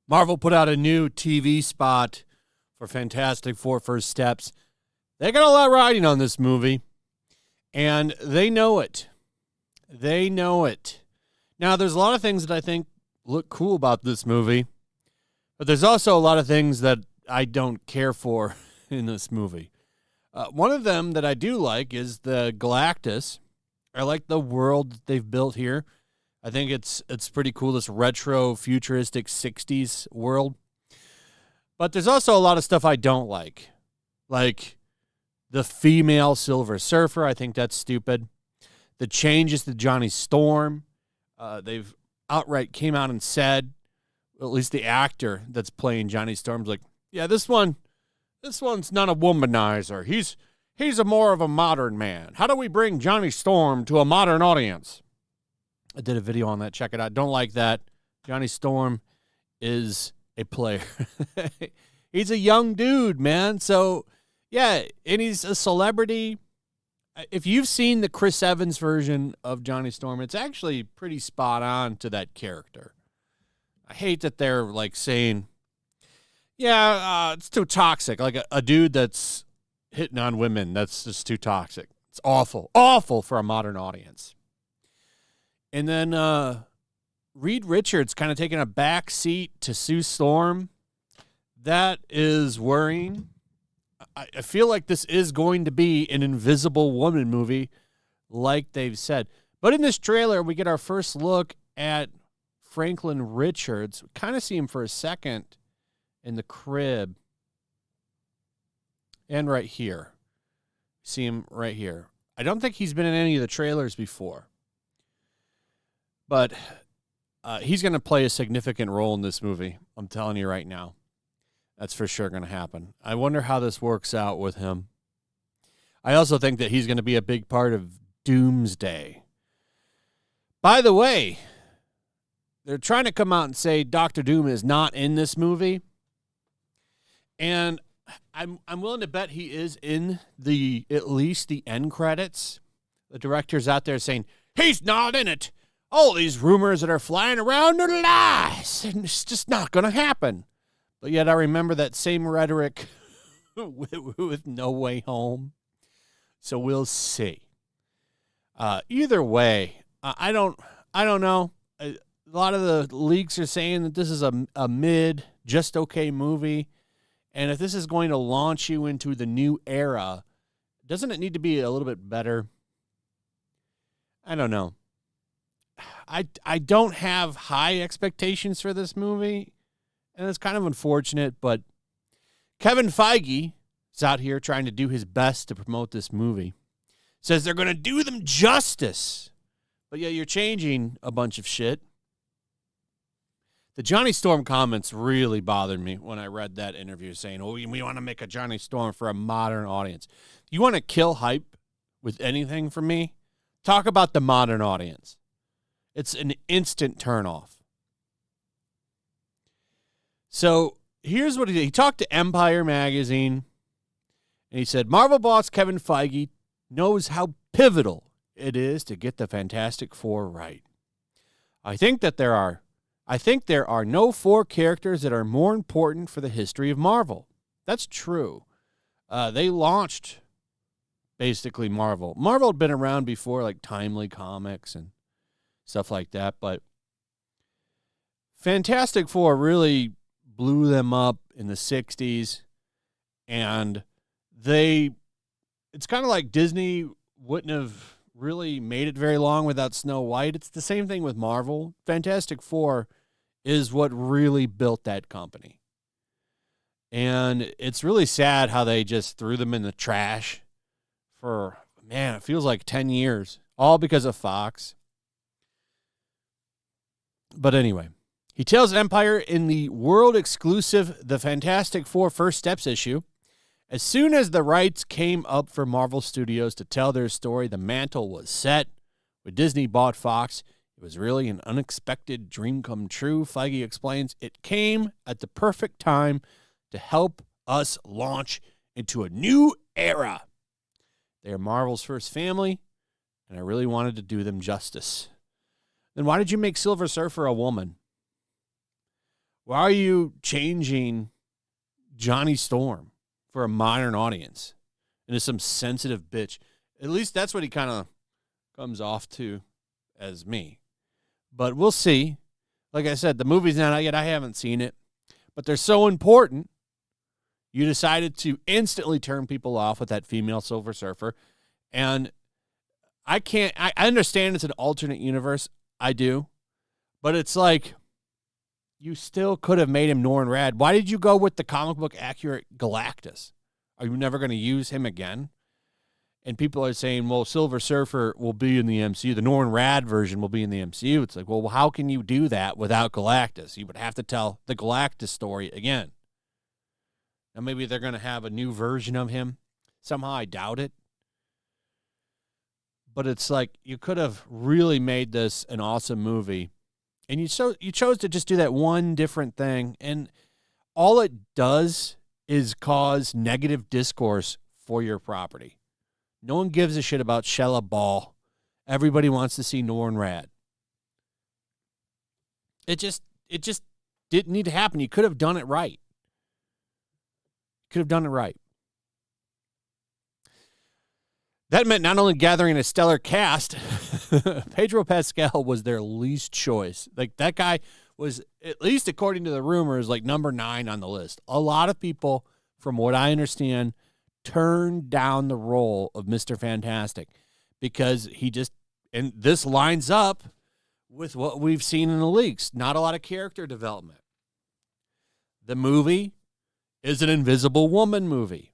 Marvel put out a new TV spot for Fantastic Four First Steps. They got a lot riding on this movie, and they know it. They know it. Now, there's a lot of things that I think look cool about this movie, but there's also a lot of things that I don't care for in this movie. One of them that I do like is the Galactus. I like the world that they've built here. I think it's pretty cool, this retro, futuristic 60s world. But there's also a lot of stuff I don't like the female Silver Surfer. I think that's stupid. The changes to Johnny Storm. They've outright came out and said, at least the actor that's playing Johnny Storm's like, yeah, this one's not a womanizer. He's a more of a modern man. How do we bring Johnny Storm to a modern audience? I did a video on that. Check it out. Don't like that. Johnny Storm is a player. He's a young dude, man. So, yeah, and he's a celebrity. If you've seen the Chris Evans version of Johnny Storm, it's actually pretty spot on to that character. I hate that they're like saying, yeah, it's too toxic. Like a dude that's hitting on women, that's just too toxic. It's awful. Awful for a modern audience. And then Reed Richards kind of taking a back seat to Sue Storm. That is worrying. I feel like this is going to be an Invisible Woman movie, like they've said. But in this trailer, we get our first look at Franklin Richards. We kind of see him for a second in the crib. And right here. See him right here. I don't think he's been in any of the trailers before. But he's going to play a significant role in this movie. I'm telling you right now. That's for sure going to happen. I wonder how this works out with him. I also think that he's going to be a big part of Doomsday. By the way, they're trying to come out and say Dr. Doom is not in this movie. And I'm willing to bet he is in at least the end credits. The director's out there saying, he's not in it. All these rumors that are flying around are lies. And it's just not going to happen. But yet I remember that same rhetoric with No Way Home. So we'll see. Either way, I don't know. A lot of the leaks are saying that this is a mid, just okay movie. And if this is going to launch you into the new era, doesn't it need to be a little bit better? I don't know. I don't have high expectations for this movie. And it's kind of unfortunate, but Kevin Feige is out here trying to do his best to promote this movie. Says they're going to do them justice. But yeah, you're changing a bunch of shit. The Johnny Storm comments really bothered me when I read that interview saying, oh, we want to make a Johnny Storm for a modern audience. You want to kill hype with anything from me? Talk about the modern audience. It's an instant turnoff. So here's what he did. He talked to Empire Magazine, and he said, Marvel boss Kevin Feige knows how pivotal it is to get the Fantastic Four right. I think there are no four characters that are more important for the history of Marvel. That's true. They launched basically Marvel. Marvel had been around before, like Timely Comics and stuff like that, but Fantastic Four really blew them up in the 60s, and it's kind of like Disney wouldn't have really made it very long without Snow White. It's the same thing with Marvel. Fantastic Four is what really built that company. And it's really sad how they just threw them in the trash for, man, it feels like 10 years, all because of Fox. But anyway, he tells Empire in the world exclusive The Fantastic Four First Steps issue, as soon as the rights came up for Marvel Studios to tell their story, the mantle was set. When Disney bought Fox, it was really an unexpected dream come true, Feige explains. It came at the perfect time to help us launch into a new era. They are Marvel's first family, and I really wanted to do them justice. Then why did you make Silver Surfer a woman? Why are you changing Johnny Storm for a modern audience into some sensitive bitch? At least that's what he kind of comes off to as me. But we'll see. Like I said, the movie's not out yet. I haven't seen it. But they're so important, you decided to instantly turn people off with that female Silver Surfer. And I understand it's an alternate universe. I do. But it's like, you still could have made him Norrin Rad. Why did you go with the comic book accurate Galactus? Are you never going to use him again? And people are saying, well, Silver Surfer will be in the MCU. The Norrin Rad version will be in the MCU. It's like, well, how can you do that without Galactus? You would have to tell the Galactus story again. Now, maybe they're going to have a new version of him. Somehow I doubt it. But it's like, you could have really made this an awesome movie. And you chose to just do that one different thing. And all it does is cause negative discourse for your property. No one gives a shit about Shella Ball. Everybody wants to see Norrin Rad. It just didn't need to happen. You could have done it right. That meant not only gathering a stellar cast, Pedro Pascal was their least choice. Like, that guy was, at least according to the rumors, like number 9 on the list. A lot of people, from what I understand, turned down the role of Mr. Fantastic because and this lines up with what we've seen in the leaks. Not a lot of character development. The movie is an Invisible Woman movie.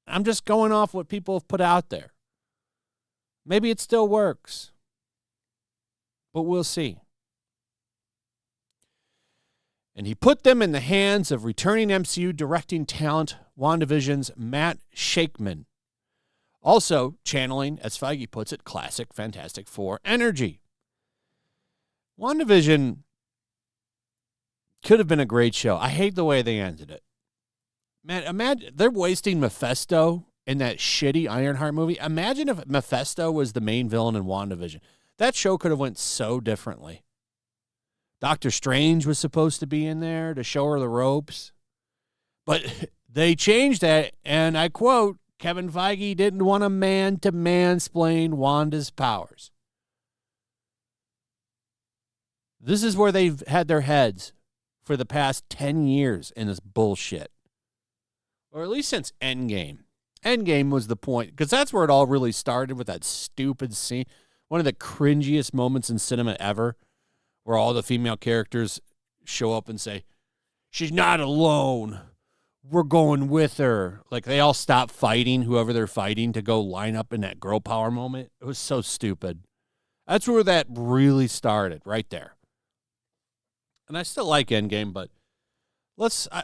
I'm just going off what people have put out there. Maybe it still works, but we'll see. And he put them in the hands of returning MCU directing talent WandaVision's Matt Shakman. Also channeling, as Feige puts it, classic Fantastic Four energy. WandaVision could have been a great show. I hate the way they ended it. Man, imagine they're wasting Mephisto in that shitty Ironheart movie. Imagine if Mephisto was the main villain in WandaVision. That show could have went so differently. Doctor Strange was supposed to be in there to show her the ropes. But they changed that, and I quote, Kevin Feige didn't want a man to mansplain Wanda's powers. This is where they've had their heads for the past 10 years in this bullshit. Or at least since Endgame. Endgame was the point, because that's where it all really started, with that stupid scene. One of the cringiest moments in cinema ever, where all the female characters show up and say, she's not alone. We're going with her. Like, they all stop fighting, whoever they're fighting, to go line up in that girl power moment. It was so stupid. That's where that really started, right there. And I still like Endgame, but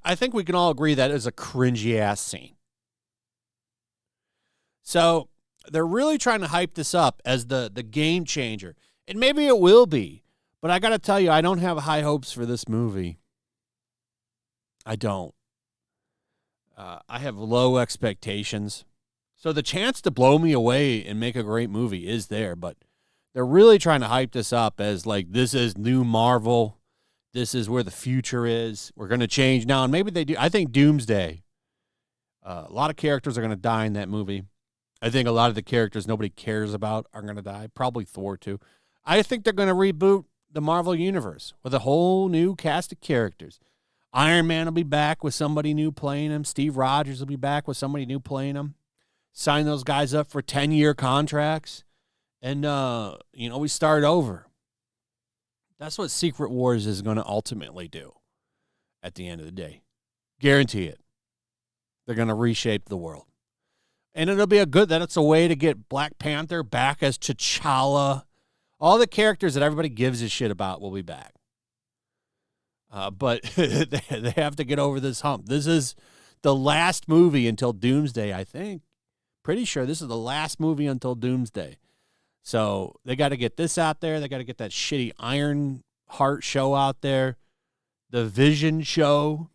I think we can all agree that is a cringy-ass scene. So they're really trying to hype this up as the game changer. And maybe it will be. But I got to tell you, I don't have high hopes for this movie. I don't. I have low expectations. So the chance to blow me away and make a great movie is there. But they're really trying to hype this up as, like, this is new Marvel. This is where the future is. We're going to change now. And maybe they do. I think Doomsday. A lot of characters are going to die in that movie. I think a lot of the characters nobody cares about are going to die. Probably Thor, too. I think they're going to reboot the Marvel Universe with a whole new cast of characters. Iron Man will be back with somebody new playing him. Steve Rogers will be back with somebody new playing him. Sign those guys up for 10-year contracts. And, we start over. That's what Secret Wars is going to ultimately do at the end of the day. Guarantee it. They're going to reshape the world. And it'll be that's a way to get Black Panther back as T'Challa. All the characters that everybody gives a shit about will be back. But they have to get over this hump. This is the last movie until Doomsday, I think. Pretty sure this is the last movie until Doomsday. So they got to get this out there. They got to get that shitty Ironheart show out there. The Vision show,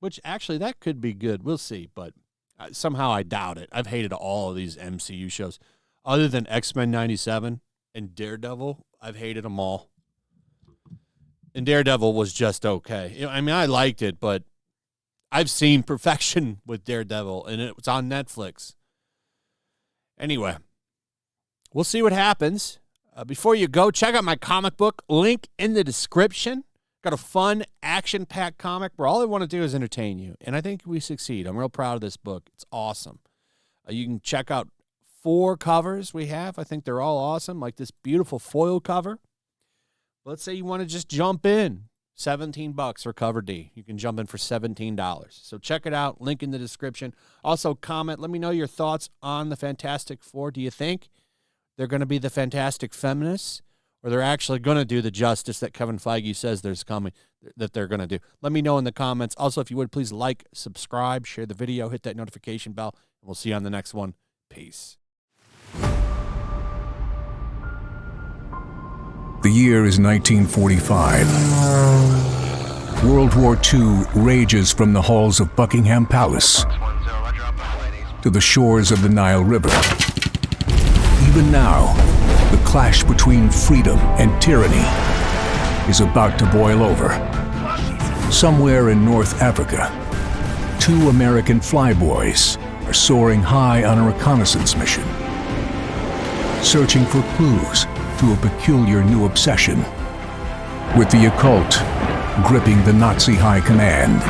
which actually that could be good. We'll see. But Somehow I doubt it. I've hated all of these MCU shows. Other than X-Men 97 and Daredevil, I've hated them all. And Daredevil was just okay. You know, I mean, I liked it, but I've seen perfection with Daredevil, and it was on Netflix. Anyway, we'll see what happens. Before you go, check out my comic book. Link in the description. Got a fun, action-packed comic where all I want to do is entertain you. And I think we succeed. I'm real proud of this book. It's awesome. You can check out 4 covers we have. I think they're all awesome, like this beautiful foil cover. Let's say you want to just jump in. $17 for cover D. You can jump in for $17. So check it out. Link in the description. Also, comment. Let me know your thoughts on the Fantastic Four. Do you think they're going to be the Fantastic Feminists, or they're actually going to do the justice that Kevin Feige says there's coming, that they're going to do? Let me know in the comments. Also, if you would, please like, subscribe, share the video, hit that notification bell, and we'll see you on the next one. Peace. The year is 1945. World War II rages from the halls of Buckingham Palace to the shores of the Nile River. Even now, the clash between freedom and tyranny is about to boil over. Somewhere in North Africa, 2 American flyboys are soaring high on a reconnaissance mission, searching for clues to a peculiar new obsession, with the occult gripping the Nazi high command.